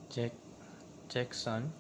Jack Jackson.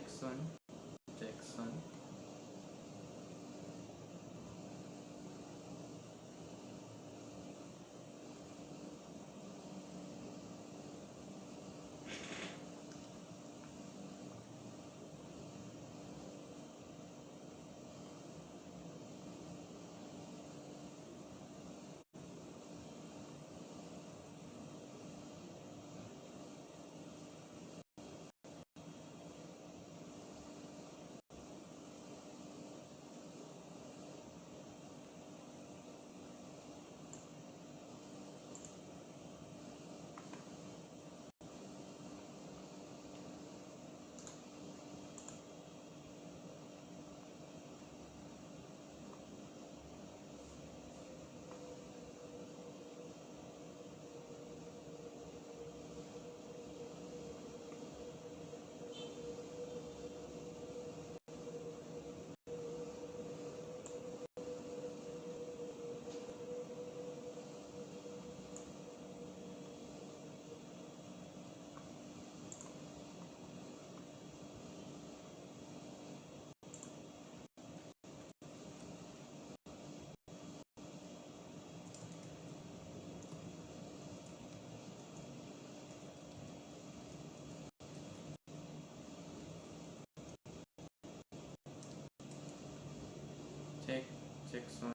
Jackson. Jackson. Jackson. Jackson.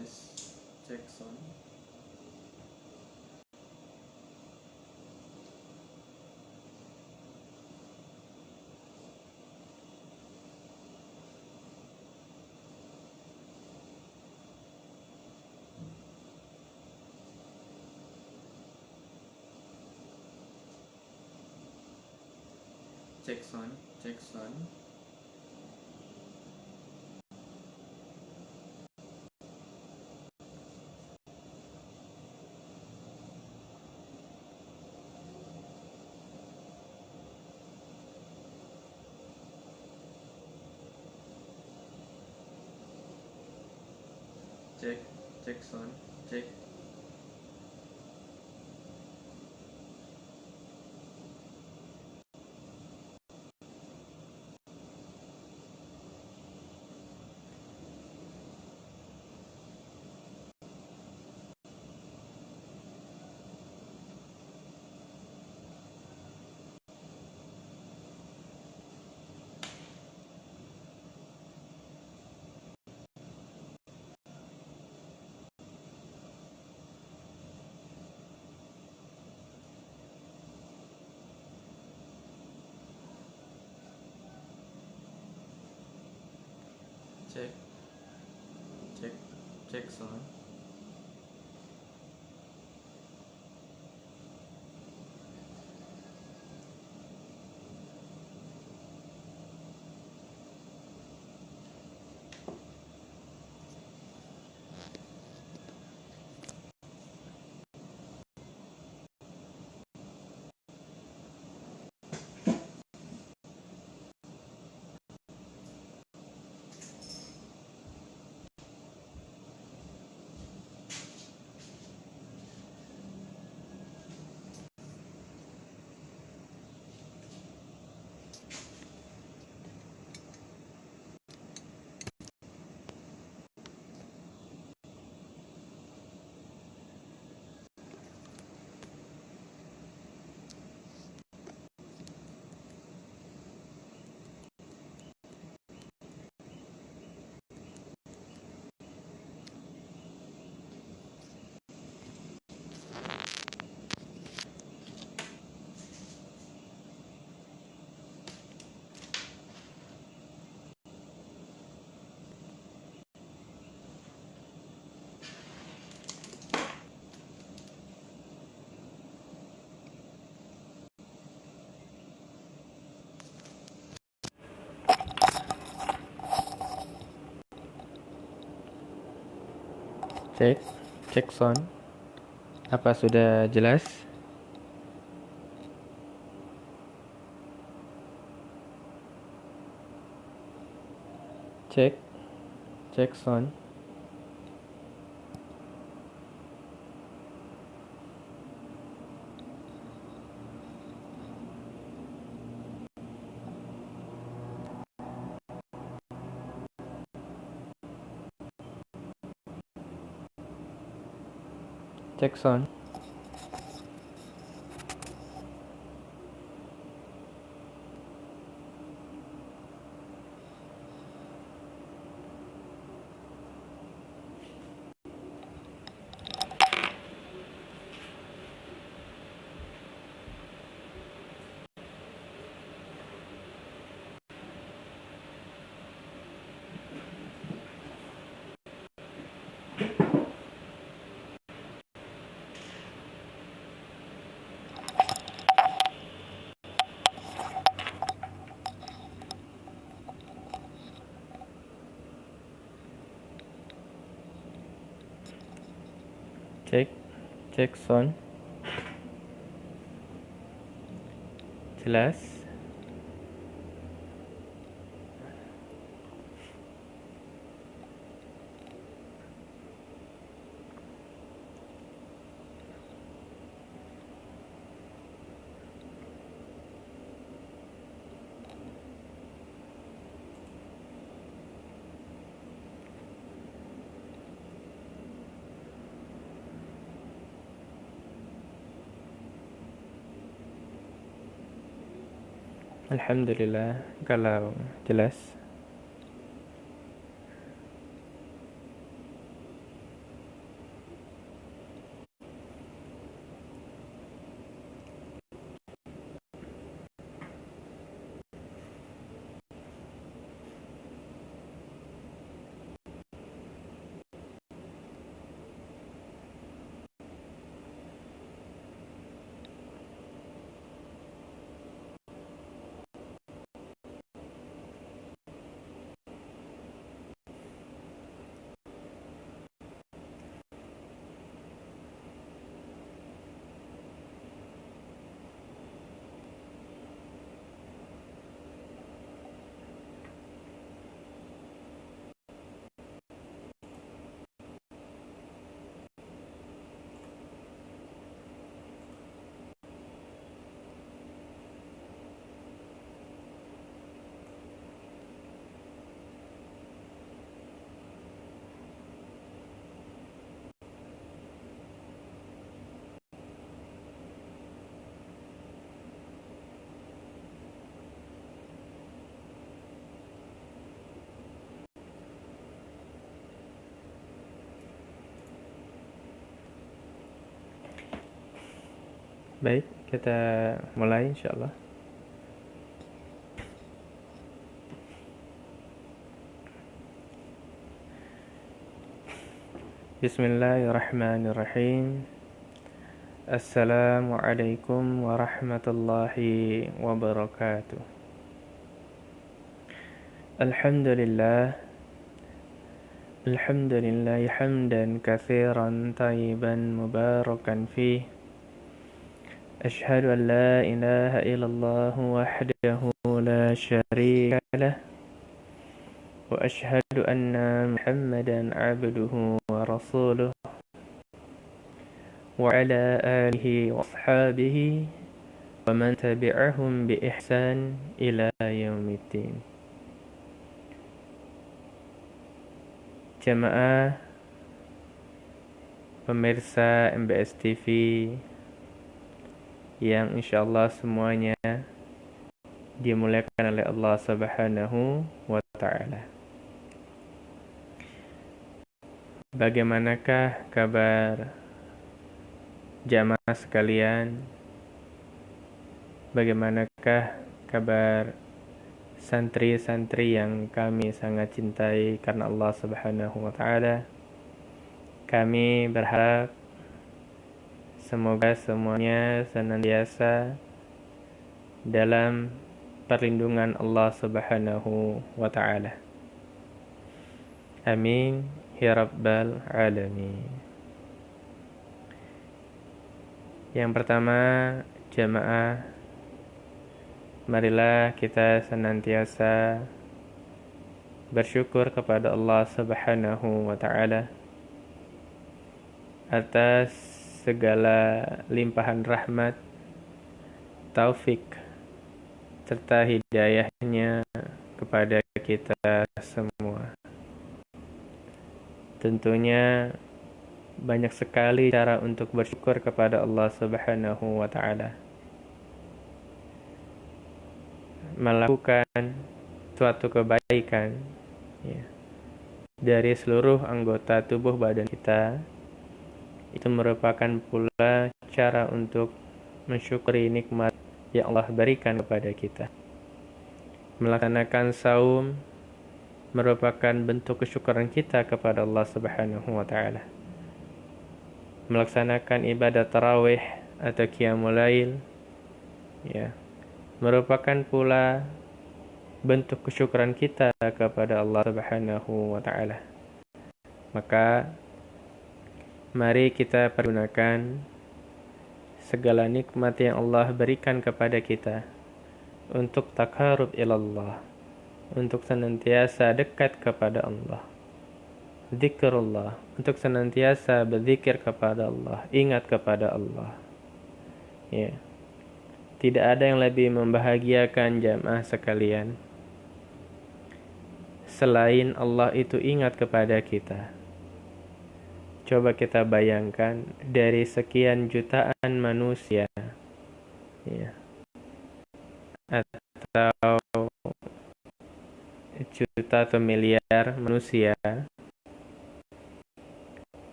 S. Jackson. Jackson. Jackson. Jackson. Jack. cek, cek, cek sound, cek, cek sound. Apa sudah jelas? Cek, cek sound. Cek sound. Cek, cek sound. Jelas? Alhamdulillah kalau jelas. Baik, kita mulai insyaallah. Bismillahirrahmanirrahim. Assalamualaikum warahmatullahi wabarakatuh. Alhamdulillah hamdan katsiran tayyiban mubarakan fih. Ashhadu an la ilaha illallah wahdahu la syarika lah. Wa ashhadu anna Muhammadan abduhu wa rasuluh. Wa ala alihi wa ashabihi wa man tabi'ahum bi ihsan ila yaumiddin. Jamaah pemirsa MBS TV yang insyaallah semuanya dimuliakan oleh Allah Subhanahu wa ta'ala. Bagaimanakah kabar jamaah sekalian? Bagaimanakah kabar santri-santri yang kami sangat cintai karena Allah Subhanahu wa ta'ala? Kami berharap semoga semuanya senantiasa dalam perlindungan Allah Subhanahu wa ta'ala. Amin ya rabbal alamin. Yang pertama, jamaah, marilah kita senantiasa bersyukur kepada Allah Subhanahu wa ta'ala atas segala limpahan rahmat, taufik, serta hidayahnya kepada kita semua. Tentunya banyak sekali cara untuk bersyukur kepada Allah Subhanahu wa ta'ala. Melakukan suatu kebaikan dari seluruh anggota tubuh badan kita, itu merupakan pula cara untuk mensyukuri nikmat yang Allah berikan kepada kita. Melaksanakan saum merupakan bentuk kesyukuran kita kepada Allah Subhanahu wa ta'ala. Melaksanakan ibadah tarawih atau qiyamul lail merupakan pula bentuk kesyukuran kita kepada Allah Subhanahu wa ta'ala. Maka mari kita pergunakan segala nikmat yang Allah berikan kepada kita untuk taqarrub ilallah, untuk senantiasa dekat kepada Allah. Zikrullah, untuk senantiasa berzikir kepada Allah, ingat kepada Allah. Tidak ada yang lebih membahagiakan jamaah sekalian selain Allah itu ingat kepada kita. Coba kita bayangkan, dari sekian jutaan manusia atau juta atau miliar manusia,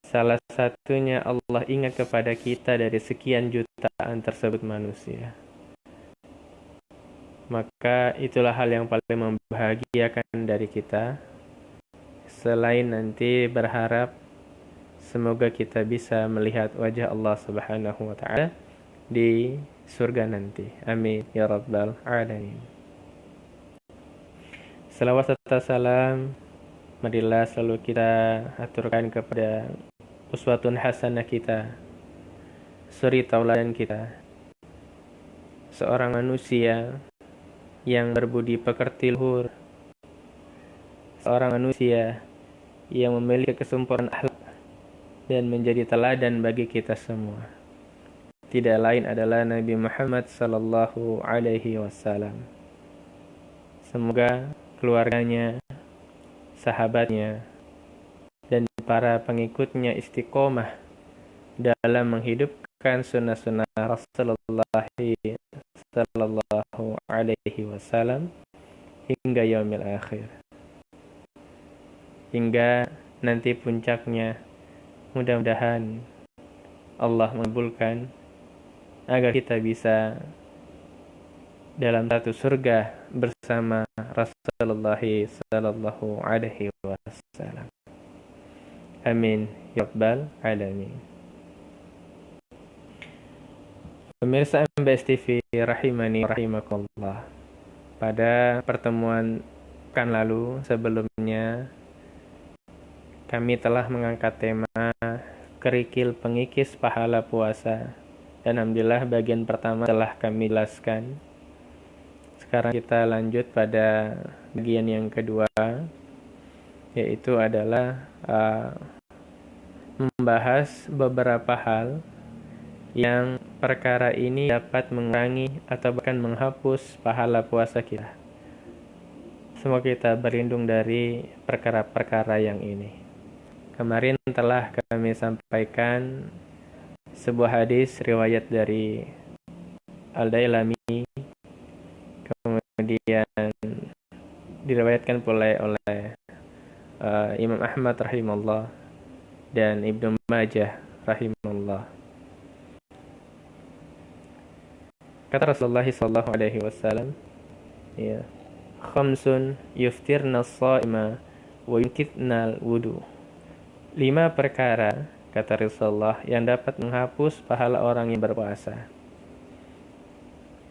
salah satunya Allah ingat kepada kita dari sekian jutaan tersebut manusia. Maka itulah hal yang paling membahagiakan dari kita, selain nanti berharap semoga kita bisa melihat wajah Allah Subhanahu wa ta'ala di surga nanti. Amin ya rabbal alamin. Salawat serta salam marilah selalu kita aturkan kepada uswatun hasanah kita, suri tauladan kita, seorang manusia yang berbudi pekerti luhur, seorang manusia yang memiliki kesempurnaan akhlak dan menjadi teladan bagi kita semua. Tidak lain adalah Nabi Muhammad sallallahu alaihi wasallam. Semoga keluarganya, sahabatnya, dan para pengikutnya istiqomah dalam menghidupkan sunnah-sunnah Rasulullah sallallahu alaihi wasallam hingga yaumil akhir. Hingga nanti puncaknya, mudah-mudahan Allah mengabulkan agar kita bisa dalam satu surga bersama Rasulullah sallallahu alaihi wasallam. Amin ya rabbal alamin. Pemirsa MBS TV rahimani rahimakumullah. Pada pertemuan pekan lalu sebelumnya kami telah mengangkat tema kerikil pengikis pahala puasa. Dan alhamdulillah bagian pertama telah kami jelaskan. Sekarang kita lanjut pada bagian yang kedua, yaitu adalah membahas beberapa hal yang perkara ini dapat mengurangi atau bahkan menghapus pahala puasa kita. Semoga kita berlindung dari perkara-perkara yang ini. Kemarin telah kami sampaikan sebuah hadis riwayat dari Al-Dailami, kemudian diriwayatkan pula oleh Imam Ahmad rahimahullah dan Ibnu Majah rahimahullah. Kata Rasulullah sallallahu alaihi wasallam, ya, khamsun yuftirna as-shaima wa yunkitna al-wudu. 5 perkara, kata Rasulullah, yang dapat menghapus pahala orang yang berpuasa.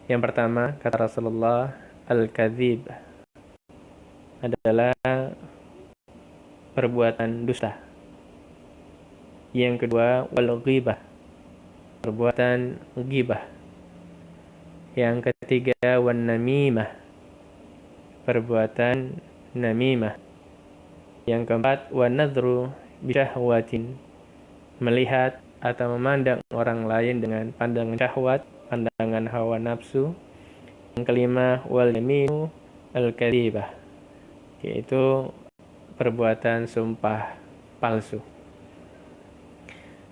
Yang pertama, kata Rasulullah, al-kadzib adalah perbuatan dusta. Yang kedua, wal-ghibah, perbuatan ghibah. Yang ketiga, wan-namimah, perbuatan namimah. Yang keempat, wan-nadhru bisyahwatin, melihat atau memandang orang lain dengan pandangan syahwat, pandangan hawa nafsu. Yang kelima, wal-yaminu al-kadzibah, yaitu perbuatan sumpah palsu.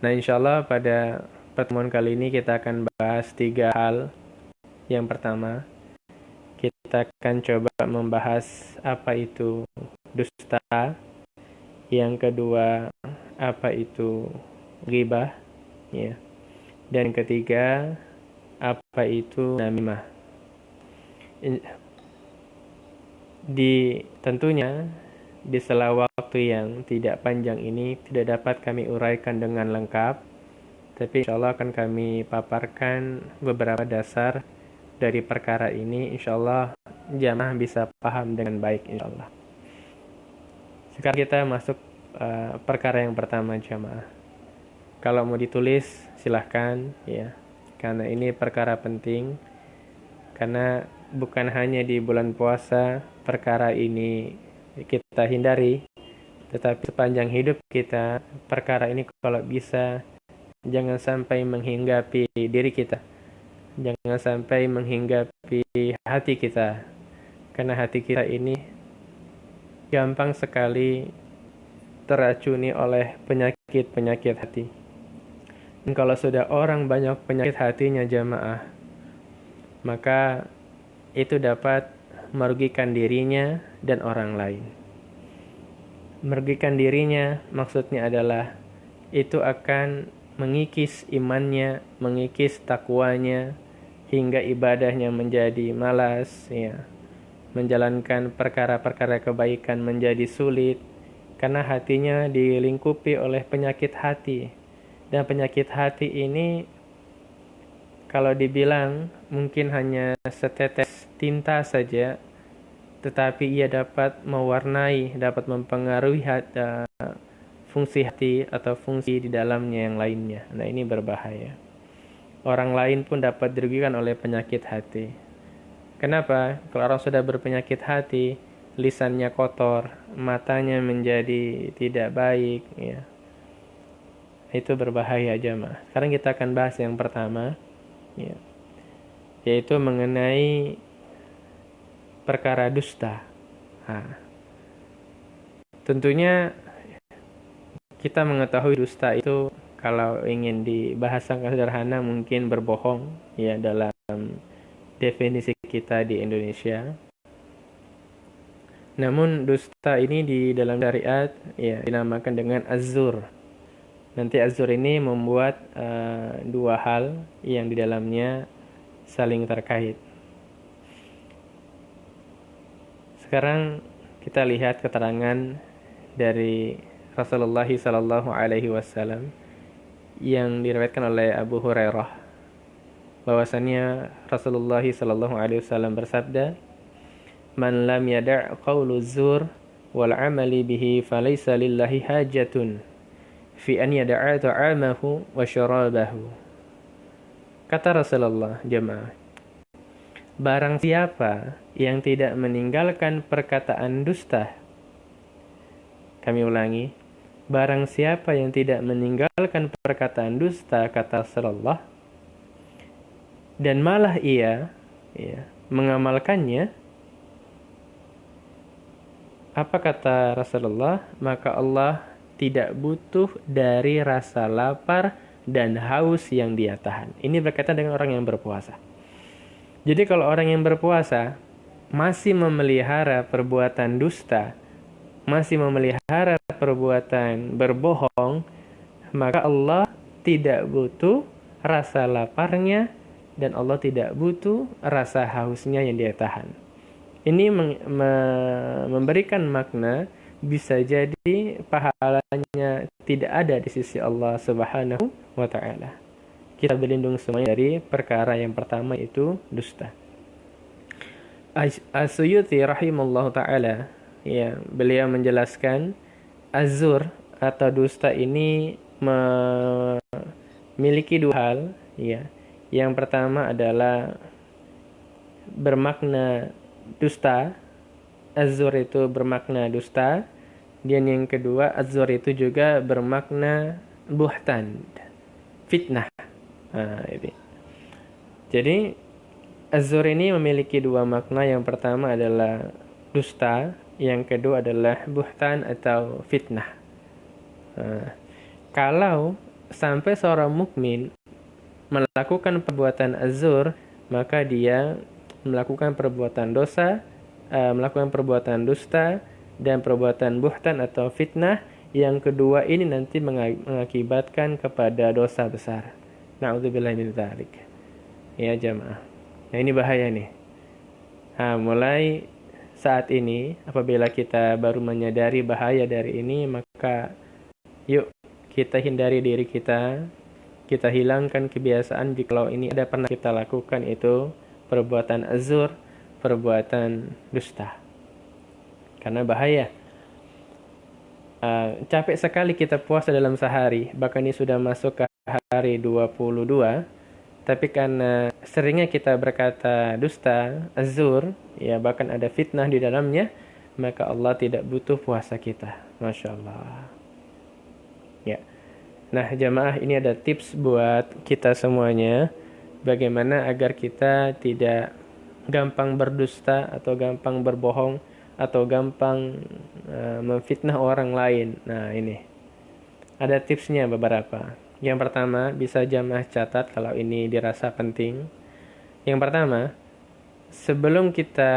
Nah, insyaallah pada pertemuan kali ini kita akan bahas 3 hal. Yang pertama, kita akan coba membahas apa itu dusta. Yang kedua, apa itu ghibah, ya. Dan yang ketiga, apa itu namimah. Tentunya di sela waktu yang tidak panjang ini tidak dapat kami uraikan dengan lengkap, tapi insyaallah akan kami paparkan beberapa dasar dari perkara ini. Insyaallah jamaah bisa paham dengan baik insyaallah. Sekarang kita masuk perkara yang pertama jamaah. Kalau mau ditulis silahkan ya, karena ini perkara penting. Karena bukan hanya di bulan puasa perkara ini kita hindari, tetapi sepanjang hidup kita perkara ini kalau bisa jangan sampai menghinggapi diri kita. Jangan sampai menghinggapi hati kita, karena hati kita ini gampang sekali teracuni oleh penyakit-penyakit hati. Dan kalau sudah orang banyak penyakit hatinya jamaah, maka itu dapat merugikan dirinya dan orang lain. Merugikan dirinya maksudnya adalah itu akan mengikis imannya, mengikis takwanya, hingga ibadahnya menjadi malas, ya. Menjalankan perkara-perkara kebaikan menjadi sulit, karena hatinya dilingkupi oleh penyakit hati. Dan penyakit hati ini kalau dibilang mungkin hanya setetes tinta saja, tetapi ia dapat mewarnai, dapat mempengaruhi fungsi hati atau fungsi di dalamnya yang lainnya. Nah, ini berbahaya. Orang lain pun dapat dirugikan oleh penyakit hati. Kenapa? Kalau orang sudah berpenyakit hati, lisannya kotor, matanya menjadi tidak baik, ya. Itu berbahaya jamaah. Sekarang kita akan bahas yang pertama, ya, yaitu mengenai perkara dusta. Nah, tentunya kita mengetahui dusta itu kalau ingin dibahasakan sederhana mungkin berbohong, ya, dalam definisi kita di Indonesia. Namun dusta ini di dalam syariat ya dinamakan dengan az-zur. Nanti az-zur ini membuat 2 hal yang di dalamnya saling terkait. Sekarang kita lihat keterangan dari Rasulullah sallallahu alaihi wasallam yang diriwayatkan oleh Abu Hurairah, bahwasannya Rasulullah sallallahu alaihi wasallam bersabda, "Man lam yada' qaulu zur wal 'amali bihi falaysa lillahi hajatun fi an yada'a ta'amahu wa syarabahu." Kata Rasulullah, jemaah, barang siapa yang tidak meninggalkan perkataan dusta, kami ulangi, barang siapa yang tidak meninggalkan perkataan dusta, kata Rasulullah, dan malah ia mengamalkannya, apa kata Rasulullah? Maka Allah tidak butuh dari rasa lapar dan haus yang dia tahan. Ini berkaitan dengan orang yang berpuasa. Jadi kalau orang yang berpuasa masih memelihara perbuatan dusta, masih memelihara perbuatan berbohong, maka Allah tidak butuh rasa laparnya dan Allah tidak butuh rasa hausnya yang dia tahan. Ini memberikan makna bisa jadi pahalanya tidak ada di sisi Allah Subhanahu wa ta'ala. Kita berlindung semuanya dari perkara yang pertama, itu dusta. As-Suyuti rahimallahu ta'ala, ya, beliau menjelaskan azur atau dusta ini memiliki dua hal, ya. Yang pertama adalah bermakna dusta, azur itu bermakna dusta, dan yang kedua azur itu juga bermakna buhtan, fitnah. Jadi azur ini memiliki dua makna. Yang pertama adalah dusta, yang kedua adalah buhtan atau fitnah. Kalau sampai seorang mukmin melakukan perbuatan azur, maka dia melakukan perbuatan dosa, melakukan perbuatan dusta dan perbuatan buhtan atau fitnah. Yang kedua ini nanti mengakibatkan kepada dosa besar. Na'udzubillahi min dzalik. Ya jamaah. Nah ini bahaya nih. Mulai saat ini apabila kita baru menyadari bahaya dari ini, maka yuk kita hindari diri kita. Kita hilangkan kebiasaan jika ini ada pernah kita lakukan, itu perbuatan azur, perbuatan dusta. Karena bahaya. Capek sekali kita puasa dalam sehari, bahkan ini sudah masuk ke hari 22, tapi karena seringnya kita berkata dusta, azur, ya bahkan ada fitnah di dalamnya, maka Allah tidak butuh puasa kita. Masya Allah. Ya. Nah jamaah, ini ada tips buat kita semuanya, bagaimana agar kita tidak gampang berdusta atau gampang berbohong atau gampang memfitnah orang lain. Nah ini ada tipsnya beberapa. Yang pertama, bisa jamaah catat kalau ini dirasa penting. Yang pertama, sebelum kita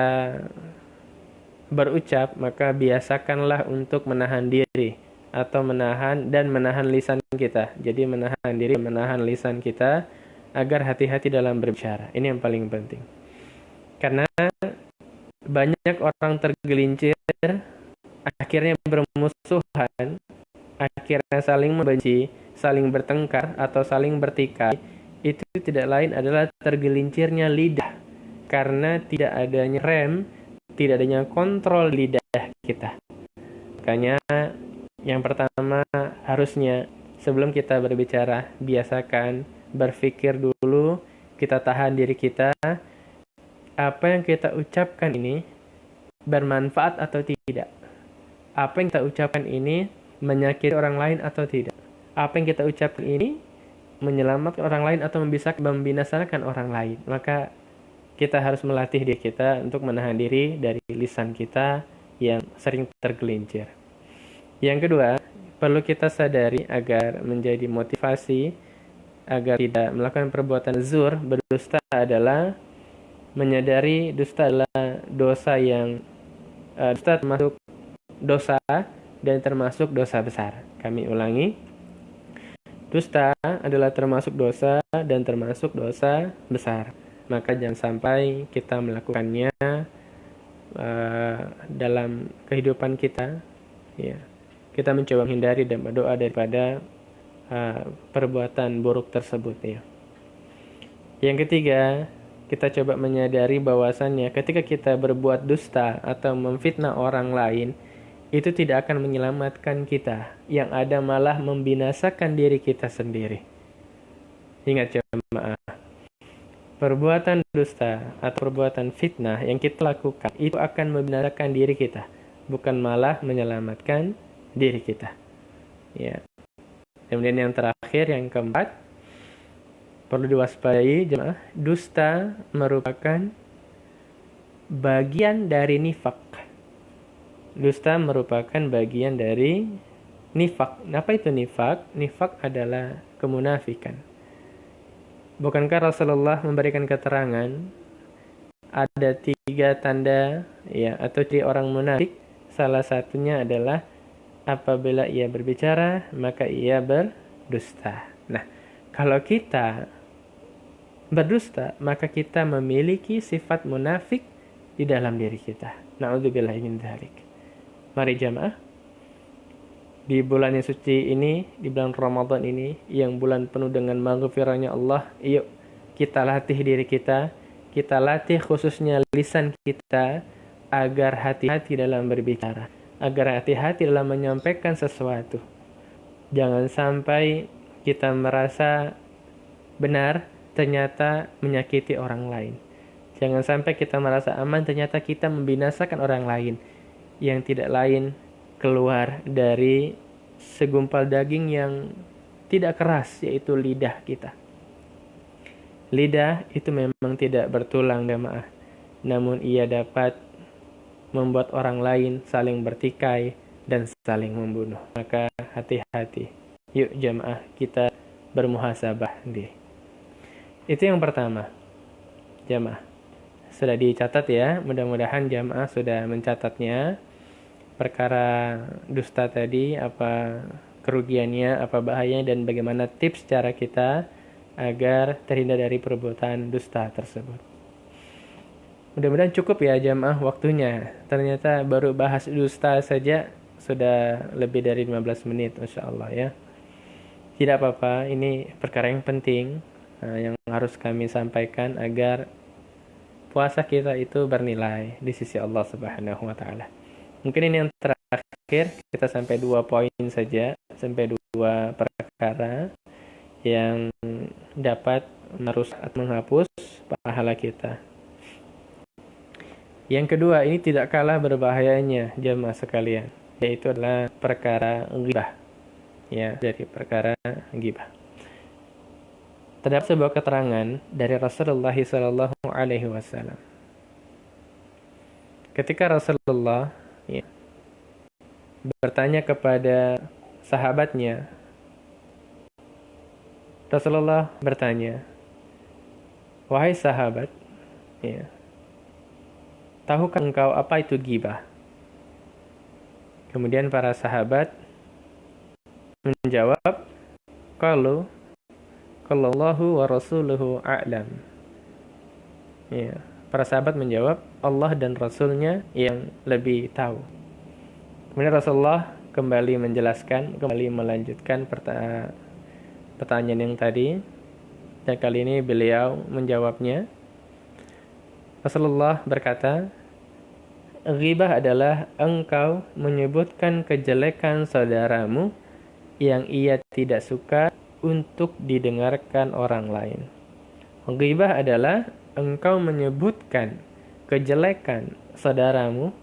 berucap, maka biasakanlah untuk menahan diri atau menahan lisan kita. Jadi menahan diri, menahan lisan kita agar hati-hati dalam berbicara. Ini yang paling penting. Karena banyak orang tergelincir, akhirnya bermusuhan, akhirnya saling membenci, saling bertengkar atau saling bertikai. Itu tidak lain adalah tergelincirnya lidah, karena tidak adanya rem, tidak adanya kontrol lidah kita. Makanya yang pertama, harusnya sebelum kita berbicara, biasakan berpikir dulu, kita tahan diri kita, apa yang kita ucapkan ini bermanfaat atau tidak? Apa yang kita ucapkan ini menyakiti orang lain atau tidak? Apa yang kita ucapkan ini menyelamatkan orang lain atau membinasakan orang lain? Maka kita harus melatih diri kita untuk menahan diri dari lisan kita yang sering tergelincir. Yang kedua, perlu kita sadari agar menjadi motivasi agar tidak melakukan perbuatan zur, berdusta, adalah menyadari dusta adalah dosa yang dusta termasuk dosa dan termasuk dosa besar. Kami ulangi, dusta adalah termasuk dosa dan termasuk dosa besar. Maka jangan sampai kita melakukannya dalam kehidupan kita, ya. kita mencoba menghindari dan berdoa daripada perbuatan buruk tersebut ya. Yang ketiga, kita coba menyadari bahwasannya ketika kita berbuat dusta atau memfitnah orang lain, itu tidak akan menyelamatkan kita, yang ada malah membinasakan diri kita sendiri. Ingat jemaah, perbuatan dusta atau perbuatan fitnah yang kita lakukan itu akan membinasakan diri kita, bukan malah menyelamatkan diri kita. Ya. Kemudian yang terakhir, yang keempat, perlu diwaspadai jemaah, dusta merupakan bagian dari nifak. Dusta merupakan bagian dari nifak. Apa itu nifak? Nifak adalah kemunafikan. Bukankah Rasulullah memberikan keterangan ada 3 tanda ya atau ciri orang munafik? Salah satunya adalah apabila ia berbicara, maka ia berdusta. Nah, kalau kita berdusta, maka kita memiliki sifat munafik di dalam diri kita. Na'udzubillahi min dzalik. Mari jamaah, di bulan yang suci ini, di bulan Ramadan ini, yang bulan penuh dengan maghfirahnya Allah, yuk kita latih diri kita latih khususnya lisan kita, agar hati-hati dalam berbicara, agar hati-hati dalam menyampaikan sesuatu. Jangan sampai kita merasa benar, ternyata menyakiti orang lain. Jangan sampai kita merasa aman, ternyata kita membinasakan orang lain. Yang tidak lain keluar dari segumpal daging yang tidak keras, yaitu lidah kita. Lidah itu memang tidak bertulang jemaah, namun ia dapat membuat orang lain saling bertikai dan saling membunuh. Maka hati-hati. Yuk jemaah, kita bermuhasabah diri. Itu yang pertama. Jemaah, sudah dicatat ya, mudah-mudahan jemaah sudah mencatatnya. Perkara dusta tadi, apa kerugiannya, apa bahayanya, dan bagaimana tips cara kita agar terhindar dari perbuatan dusta tersebut. Mudah-mudahan cukup ya jamaah waktunya. Ternyata baru bahas dusta saja sudah lebih dari 15 menit, Masya Allah ya. Tidak apa-apa, ini perkara yang penting yang harus kami sampaikan agar puasa kita itu bernilai di sisi Allah Subhanahu wa Ta'ala. Mungkin ini yang terakhir, kita sampai 2 poin saja, sampai 2 perkara yang dapat merusak atau menghapus pahala kita. Yang kedua, ini tidak kalah berbahayanya jamaah sekalian, yaitu adalah perkara ghibah. Ya, dari perkara ghibah. Terdapat sebuah keterangan dari Rasulullah SAW. Ketika Rasulullah bertanya kepada sahabatnya, Rasulullah bertanya, "Wahai sahabat, tahukah engkau apa itu ghibah?" Kemudian para sahabat menjawab, "Qalu Allahu wa rasuluhu a'lam." Ya, para sahabat menjawab, Allah dan Rasulnya yang lebih tahu. Kemudian Rasulullah kembali menjelaskan, kembali melanjutkan pertanyaan yang tadi, dan kali ini beliau menjawabnya. Rasulullah berkata, ghibah adalah engkau menyebutkan kejelekan saudaramu yang ia tidak suka untuk didengarkan orang lain. Ghibah adalah engkau menyebutkan kejelekan saudaramu,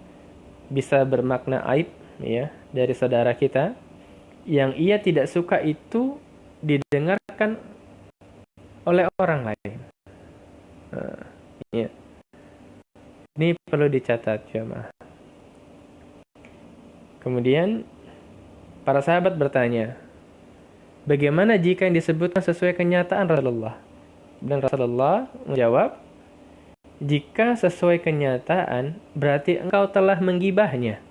bisa bermakna aib ya, dari saudara kita yang ia tidak suka itu didengarkan oleh orang lain. Ya. Ini perlu dicatat jemaah. Kemudian para sahabat bertanya, bagaimana jika yang disebutkan sesuai kenyataan Rasulullah? Dan Rasulullah menjawab, jika sesuai kenyataan berarti engkau telah menggibahnya.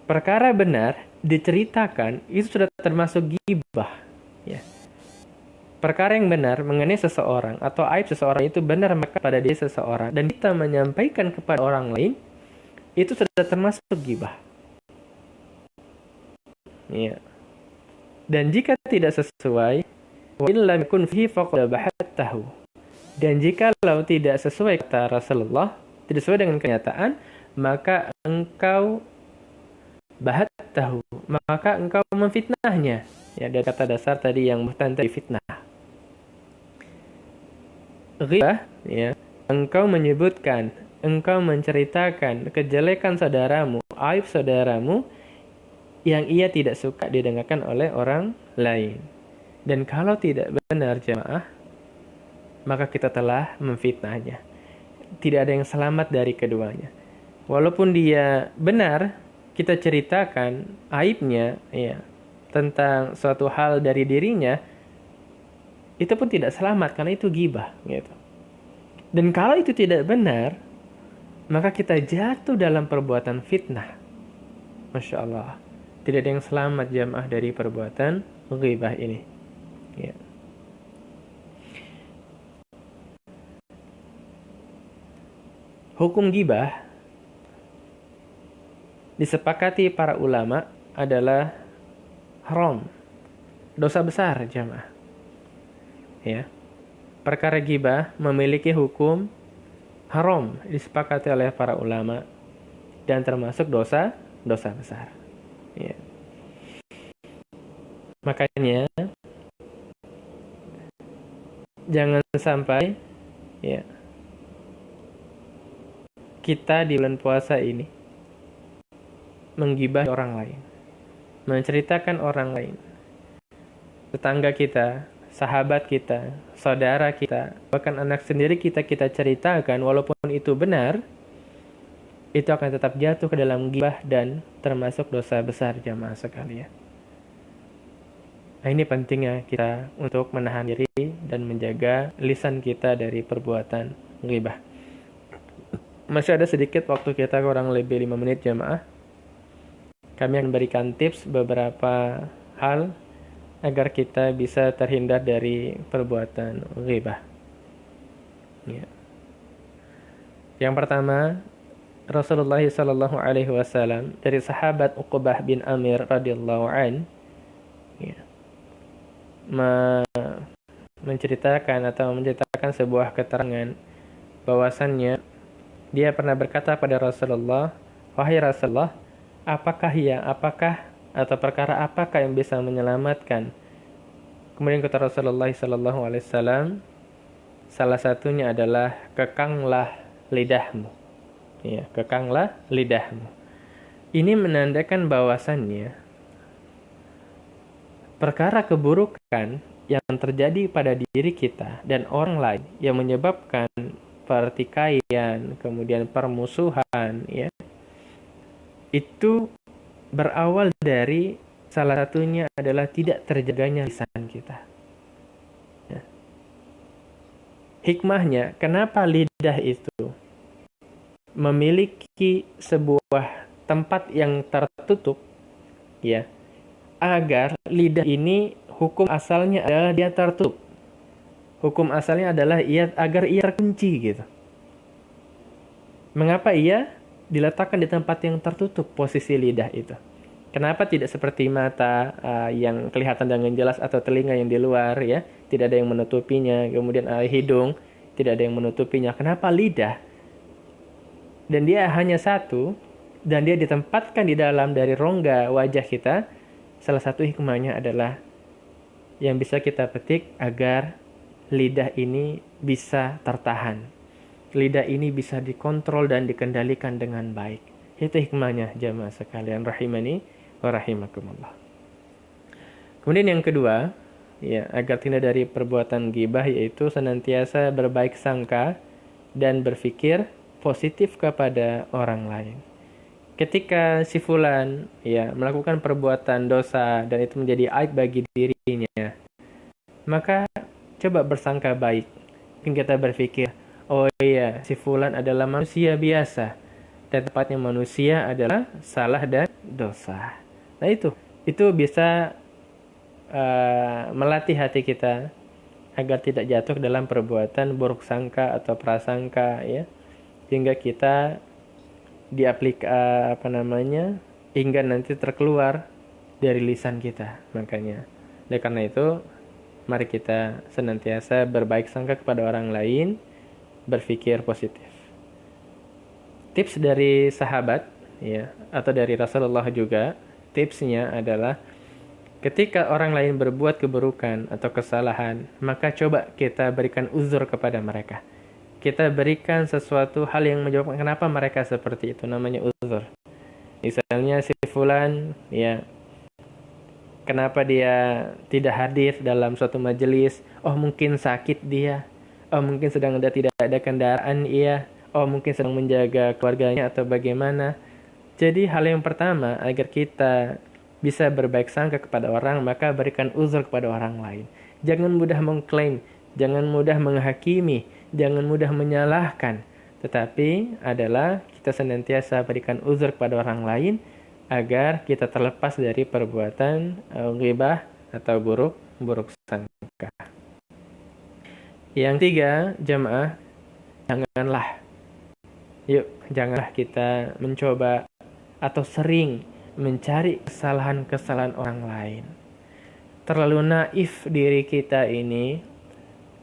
Perkara benar diceritakan itu sudah termasuk ghibah ya. Perkara yang benar mengenai seseorang atau aib seseorang itu benar maka pada diri seseorang, dan kita menyampaikan kepada orang lain itu sudah termasuk ghibah. Ya. Dan jika tidak sesuai, wa in lam yakun fihi faqad bahattahu. Dan jikalau tidak sesuai kata Rasulullah, tidak sesuai dengan kenyataan, maka engkau bahattahu, maka engkau memfitnahnya. Ya, dari kata dasar tadi yang buhtan tadi fitnah. Ghibah, ya, engkau menyebutkan, engkau menceritakan kejelekan saudaramu, aib saudaramu yang ia tidak suka didengarkan oleh orang lain. Dan kalau tidak benar jemaah, maka kita telah memfitnahnya. Tidak ada yang selamat dari keduanya. Walaupun dia benar, kita ceritakan aibnya, ya, tentang suatu hal dari dirinya, itu pun tidak selamat karena itu ghibah, gitu. Dan kalau itu tidak benar, maka kita jatuh dalam perbuatan fitnah. Masya Allah, tidak ada yang selamat jamaah dari perbuatan ghibah ini. Ya. Hukum ghibah disepakati para ulama adalah haram, dosa besar jamaah. Ya. Perkara ghibah memiliki hukum haram disepakati oleh para ulama dan termasuk dosa besar. Ya. Makanya jangan sampai, ya, kita di bulan puasa ini menggibah orang lain, menceritakan orang lain, tetangga kita, sahabat kita, saudara kita, bahkan anak sendiri kita ceritakan, walaupun itu benar, itu akan tetap jatuh ke dalam ghibah dan termasuk dosa besar jamaah sekalian. Nah, ini pentingnya kita untuk menahan diri dan menjaga lisan kita dari perbuatan ghibah. Masih ada sedikit waktu kita, kurang lebih 5 menit jamaah. Kami akan berikan tips beberapa hal agar kita bisa terhindar dari perbuatan ghibah. Ya. Yang pertama, Rasulullah SAW dari sahabat Uqbah bin Amir radhiyallahu an, ya, menceritakan sebuah keterangan bahwasannya dia pernah berkata pada Rasulullah, "Wahai Rasulullah, apakah atau perkara apakah yang bisa menyelamatkan?" Kemudian kata Rasulullah SAW, salah satunya adalah kekanglah lidahmu. Ya, kekanglah lidahmu. Ini menandakan bahwasannya perkara keburukan yang terjadi pada diri kita dan orang lain yang menyebabkan pertikaian, kemudian permusuhan, ya, itu berawal dari salah satunya adalah tidak terjaganya lisan kita. Ya. Hikmahnya, kenapa lidah itu memiliki sebuah tempat yang tertutup, ya, agar lidah ini hukum asalnya adalah dia tertutup. Hukum asalnya adalah agar ia terkunci, gitu. Mengapa ia diletakkan di tempat yang tertutup posisi lidah itu? Kenapa tidak seperti mata yang kelihatan dengan jelas atau telinga yang di luar, ya, tidak ada yang menutupinya, kemudian hidung tidak ada yang menutupinya. Kenapa lidah? Dan dia hanya satu, dan dia ditempatkan di dalam dari rongga wajah kita. Salah satu hikmahnya adalah yang bisa kita petik agar lidah ini bisa tertahan. Lidah ini bisa dikontrol dan dikendalikan dengan baik. Itu hikmahnya jamaah sekalian rahimani wa rahimakumullah. Kemudian yang kedua, ya, agar tidak dari perbuatan ghibah, yaitu senantiasa berbaik sangka dan berpikir positif kepada orang lain. Ketika si fulan, ya, melakukan perbuatan dosa dan itu menjadi aib bagi dirinya, maka coba bersangka baik. Mungkin kita berpikir, oh iya, si fulan adalah manusia biasa, dan tepatnya manusia adalah salah dan dosa. Nah, itu bisa melatih hati kita agar tidak jatuh dalam perbuatan buruk sangka atau prasangka, ya, hingga kita hingga nanti terkeluar dari lisan kita. Makanya, oleh karena itu, mari kita senantiasa berbaik sangka kepada orang lain, berpikir positif. Tips dari sahabat, ya, atau dari Rasulullah juga, tipsnya adalah ketika orang lain berbuat keburukan atau kesalahan, maka coba kita berikan uzur kepada mereka. Kita berikan sesuatu hal yang menjawab kenapa mereka seperti itu, namanya uzur. Misalnya si fulan, ya, kenapa dia tidak hadir dalam suatu majelis? Oh, mungkin sakit dia. Oh, mungkin tidak ada kendaraan ia. Oh, mungkin sedang menjaga keluarganya atau bagaimana. Jadi hal yang pertama agar kita bisa berbaik sangka kepada orang, maka berikan uzur kepada orang lain. Jangan mudah mengklaim, jangan mudah menghakimi, jangan mudah menyalahkan. Tetapi adalah kita senantiasa berikan uzur kepada orang lain agar kita terlepas dari perbuatan ghibah atau buruk sangka. Yang tiga, jamaah, janganlah kita mencoba atau sering mencari kesalahan-kesalahan orang lain. Terlalu naif diri kita ini,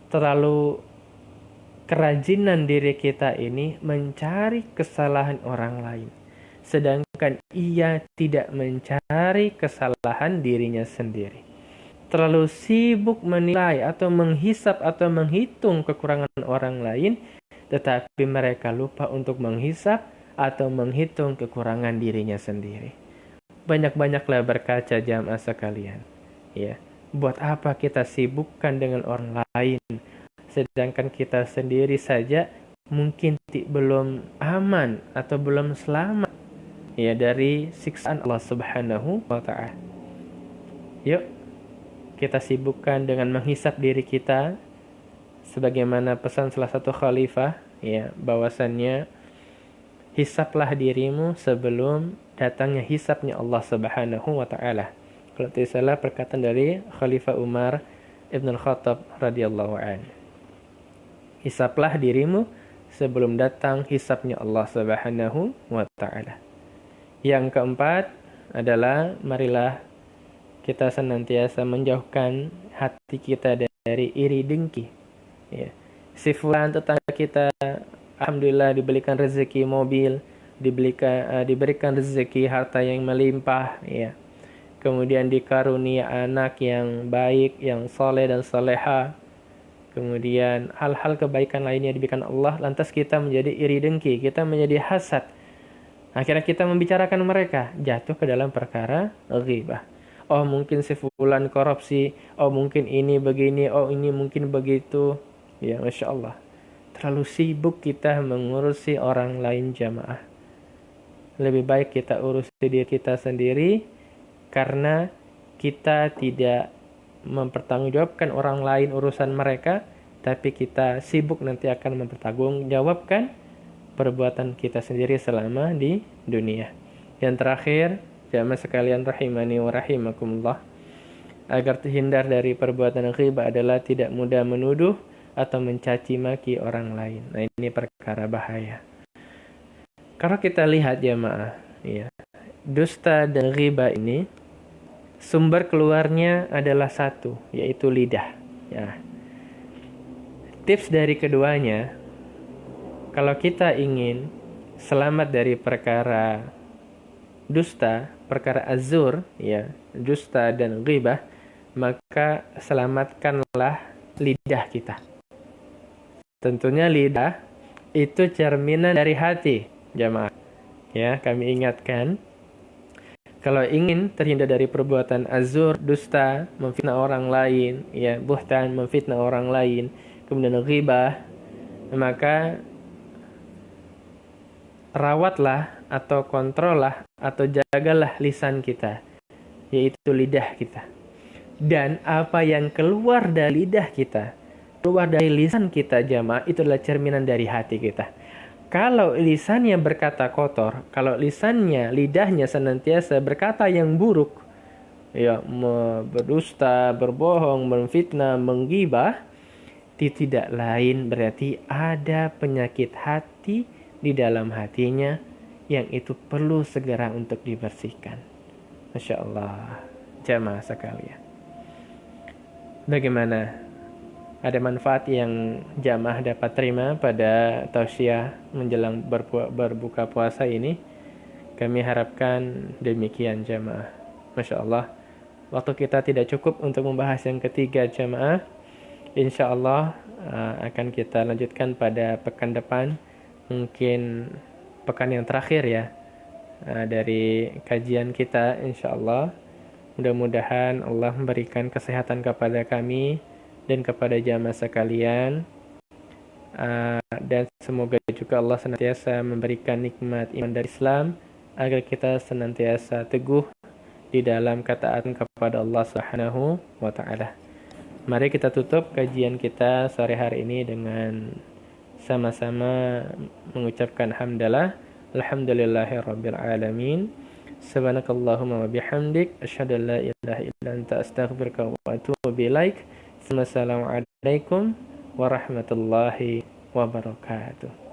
terlalu kerajinan diri kita ini mencari kesalahan orang lain. Sedangkan ia tidak mencari kesalahan dirinya sendiri. Terlalu sibuk menilai atau menghisap atau menghitung kekurangan orang lain, tetapi mereka lupa untuk menghisap atau menghitung kekurangan dirinya sendiri. Banyak-banyaklah berkaca jamaah sekalian. Ya, buat apa kita sibukkan dengan orang lain, sedangkan kita sendiri saja mungkin belum aman atau belum selamat ya dari siksaan Allah Subhanahu wa Ta'ala. Yuk, kita sibukkan dengan menghisap diri kita, sebagaimana pesan salah satu khalifah, ya, bahwasannya hisaplah dirimu sebelum datangnya hisapnya Allah Subhanahu wa Ta'ala. Kalau tidak salah perkataan dari Khalifah Umar Ibn Khattab radhiyallahu an. Hisaplah dirimu sebelum datang hisapnya Allah Subhanahu wa Ta'ala. Yang keempat adalah marilah kita senantiasa menjauhkan hati kita dari iri dengki. Ya. Si fulan tetangga kita alhamdulillah diberikan rezeki mobil, diberikan rezeki harta yang melimpah, ya. Kemudian dikarunia anak yang baik, yang soleh dan soleha. Kemudian hal-hal kebaikan lainnya diberikan Allah, lantas kita menjadi iri dengki, kita menjadi hasad. Akhirnya kita membicarakan mereka, jatuh ke dalam perkara ghibah. Oh, mungkin si fulan korupsi, oh mungkin ini begini, oh ini mungkin begitu. Ya, Masya Allah. Terlalu sibuk kita mengurusi orang lain jamaah. Lebih baik kita urusi diri kita sendiri, karena kita tidak mempertanggungjawabkan orang lain urusan mereka, tapi kita sibuk nanti akan mempertanggungjawabkan perbuatan kita sendiri selama di dunia. Yang terakhir, jamaah sekalian rahimani wa rahimakumullah, agar terhindar dari perbuatan ghibah adalah tidak mudah menuduh atau mencaci maki orang lain. Nah, ini perkara bahaya. Kalau kita lihat jamaah, ya, dusta dan ghibah ini sumber keluarnya adalah satu, yaitu lidah. Ya. Tips dari keduanya, kalau kita ingin selamat dari perkara dusta, perkara azur, ya, dusta dan ghibah, maka selamatkanlah lidah kita. Tentunya lidah itu cerminan dari hati, jamaah. Ya, kami ingatkan, kalau ingin terhindar dari perbuatan azur, dusta, memfitnah orang lain, ya, buhtan, memfitnah orang lain, kemudian ghibah, maka rawatlah atau kontrollah atau jagalah lisan kita, yaitu lidah kita. Dan apa yang keluar dari lidah kita, keluar dari lisan kita jamaah, itu adalah cerminan dari hati kita. Kalau lisannya berkata kotor, kalau lidahnya senantiasa berkata yang buruk, ya, berdusta, berbohong, memfitnah, menggibah, tidak lain berarti ada penyakit hati di dalam hatinya yang itu perlu segera untuk dibersihkan. Masya Allah. jamaah sekalian. Bagaimana? Ada manfaat yang jamaah dapat terima pada tausiah menjelang berbuka puasa ini? Kami harapkan demikian jamaah. Masya Allah, waktu kita tidak cukup untuk membahas yang ketiga jamaah. Insya Allah akan kita lanjutkan pada pekan depan, mungkin pekan yang terakhir ya dari kajian kita. Insya Allah, mudah-mudahan Allah memberikan kesehatan kepada kami dan kepada jamaah sekalian, dan semoga juga Allah senantiasa memberikan nikmat iman dan Islam agar kita senantiasa teguh di dalam ketaatan kepada Allah Subhanahu wa taala. Mari kita tutup kajian kita sore hari ini dengan sama-sama mengucapkan hamdalah, alhamdulillahirabbil alamin. Subhanakallahumma wa bihamdik asyhadu an la ilaha illa anta astaghfiruka wa atubu ilaik. Assalamualaikum warahmatullahi wabarakatuh.